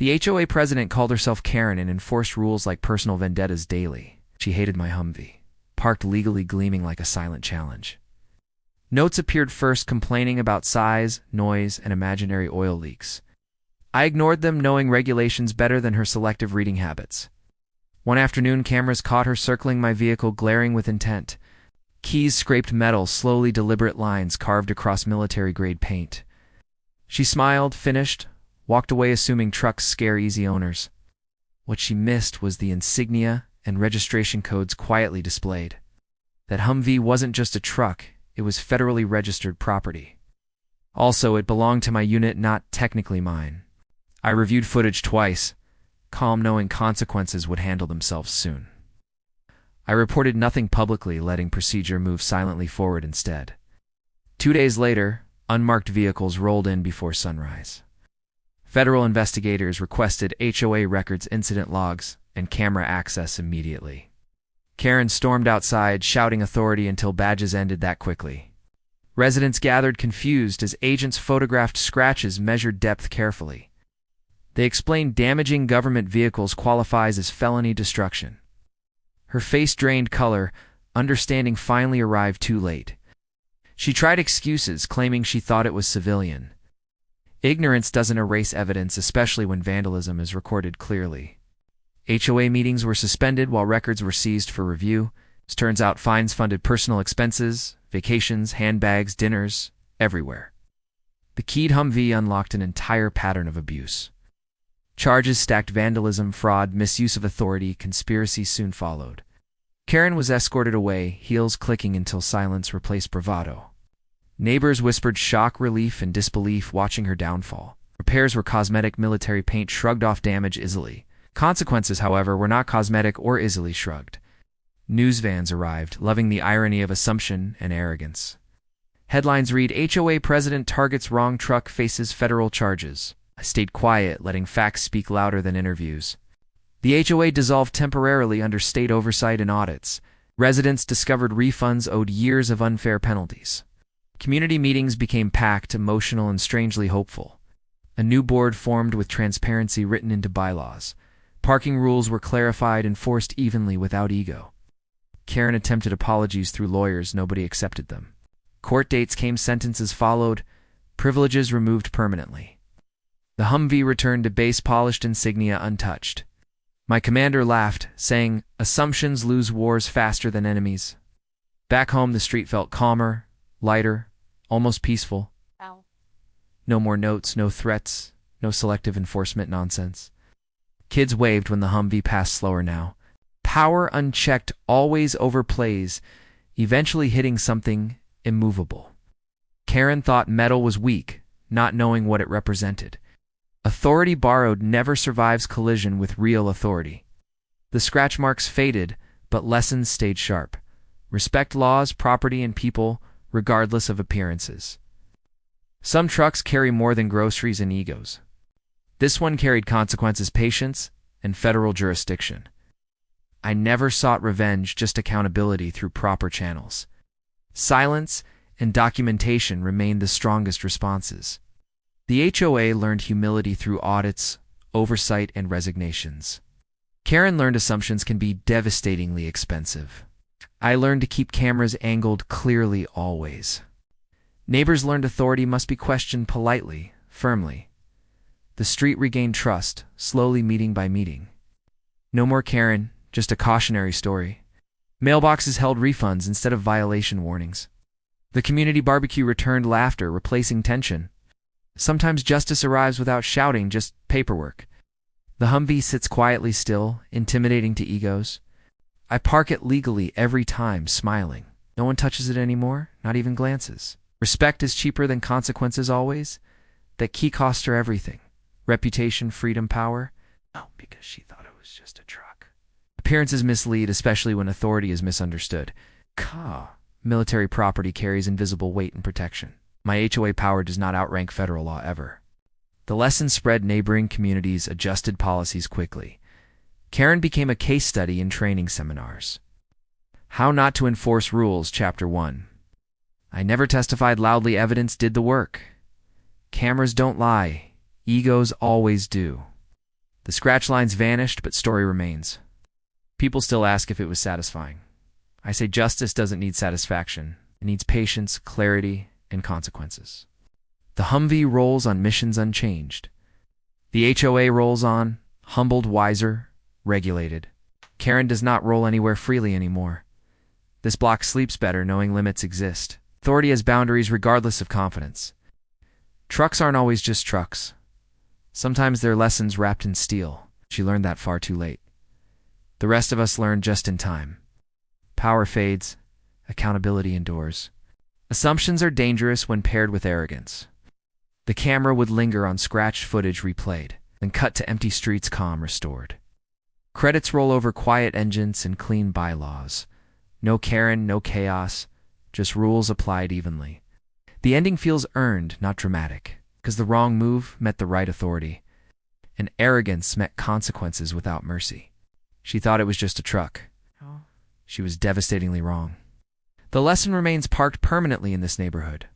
The HOA president called herself Karen and enforced rules like personal vendettas daily. She hated my Humvee, parked legally gleaming like a silent challenge. Notes appeared first complaining about size, noise, and imaginary oil leaks. I ignored them, knowing regulations better than her selective reading habits. One afternoon, cameras caught her circling my vehicle, glaring with intent. Keys scraped metal, slowly deliberate lines carved across military-grade paint. She smiled, finished, walked away assuming trucks scare easy owners. What she missed was the insignia and registration codes quietly displayed. That Humvee wasn't just a truck, it was federally registered property. Also, it belonged to my unit, not technically mine. I reviewed footage twice, calm knowing consequences would handle themselves soon. I reported nothing publicly, letting procedure move silently forward instead. 2 days later, unmarked vehicles rolled in before sunrise. Federal investigators requested HOA records, incident logs, and camera access immediately. Karen stormed outside, shouting authority until badges ended that quickly. Residents gathered confused as agents photographed scratches, measured depth carefully. They explained damaging government vehicles qualifies as felony destruction. Her face drained color, understanding finally arrived too late. She tried excuses, claiming she thought it was civilian. Ignorance doesn't erase evidence, especially when vandalism is recorded clearly. HOA meetings were suspended while records were seized for review. As turns out, fines funded personal expenses, vacations, handbags, dinners, everywhere. The keyed Humvee unlocked an entire pattern of abuse. Charges stacked: vandalism, fraud, misuse of authority, conspiracy soon followed. Karen was escorted away, heels clicking until silence replaced bravado. Neighbors whispered shock, relief, and disbelief watching her downfall. Repairs were cosmetic, military paint shrugged off damage easily. Consequences, however, were not cosmetic or easily shrugged. News vans arrived, loving the irony of assumption and arrogance. Headlines read, HOA president targets wrong truck, faces federal charges. I stayed quiet, letting facts speak louder than interviews. The HOA dissolved temporarily under state oversight and audits. Residents discovered refunds owed years of unfair penalties. Community meetings became packed, emotional, and strangely hopeful. A new board formed with transparency written into bylaws. Parking rules were clarified, enforced evenly without ego. Karen attempted apologies through lawyers, nobody accepted them. Court dates came, sentences followed, privileges removed permanently. The Humvee returned to base, polished insignia untouched. My commander laughed, saying, assumptions lose wars faster than enemies. Back home, the street felt calmer, lighter, almost peaceful. Ow. No more notes, no threats, no selective enforcement nonsense. Kids waved when the Humvee passed slower now. Power unchecked always overplays, eventually hitting something immovable. Karen thought metal was weak, not knowing what it represented. Authority borrowed never survives collision with real authority. The scratch marks faded, but lessons stayed sharp. Respect laws, property, and people, regardless of appearances. Some trucks carry more than groceries and egos. This one carried consequences, patience, and federal jurisdiction. I never sought revenge, just accountability through proper channels. Silence and documentation remained the strongest responses. The HOA learned humility through audits, oversight, and resignations. Karen learned assumptions can be devastatingly expensive. I learned to keep cameras angled clearly always. Neighbors learned authority must be questioned politely, firmly. The street regained trust, slowly, meeting by meeting. No more Karen, just a cautionary story. Mailboxes held refunds instead of violation warnings. The community barbecue returned laughter, replacing tension. Sometimes justice arrives without shouting, just paperwork. The Humvee sits quietly still, intimidating to egos. I park it legally every time, smiling. No one touches it anymore, not even glances. Respect is cheaper than consequences always. That key cost her everything. Reputation, freedom, power. No, because she thought it was just a truck. Appearances mislead, especially when authority is misunderstood. Military property carries invisible weight and protection. My HOA power does not outrank federal law ever. The lesson spread, neighboring communities adjusted policies quickly. Karen became a case study in training seminars. How Not to Enforce Rules, Chapter 1. I never testified loudly, evidence did the work. Cameras don't lie, egos always do. The scratch lines vanished, but story remains. People still ask if it was satisfying. I say justice doesn't need satisfaction. It needs patience, clarity, and consequences. The Humvee rolls on missions unchanged. The HOA rolls on, humbled, wiser, regulated. Karen does not roll anywhere freely anymore. This block sleeps better knowing limits exist. Authority has boundaries regardless of confidence. Trucks aren't always just trucks. Sometimes they're lessons wrapped in steel. She learned that far too late. The rest of us learned just in time. Power fades, accountability endures. Assumptions are dangerous when paired with arrogance. The camera would linger on scratched footage replayed, then cut to empty streets, calm restored. Credits roll over quiet engines and clean bylaws. No Karen, no chaos, just rules applied evenly. The ending feels earned, not dramatic, because the wrong move met the right authority, and arrogance met consequences without mercy. She thought it was just a truck. She was devastatingly wrong. The lesson remains parked permanently in this neighborhood.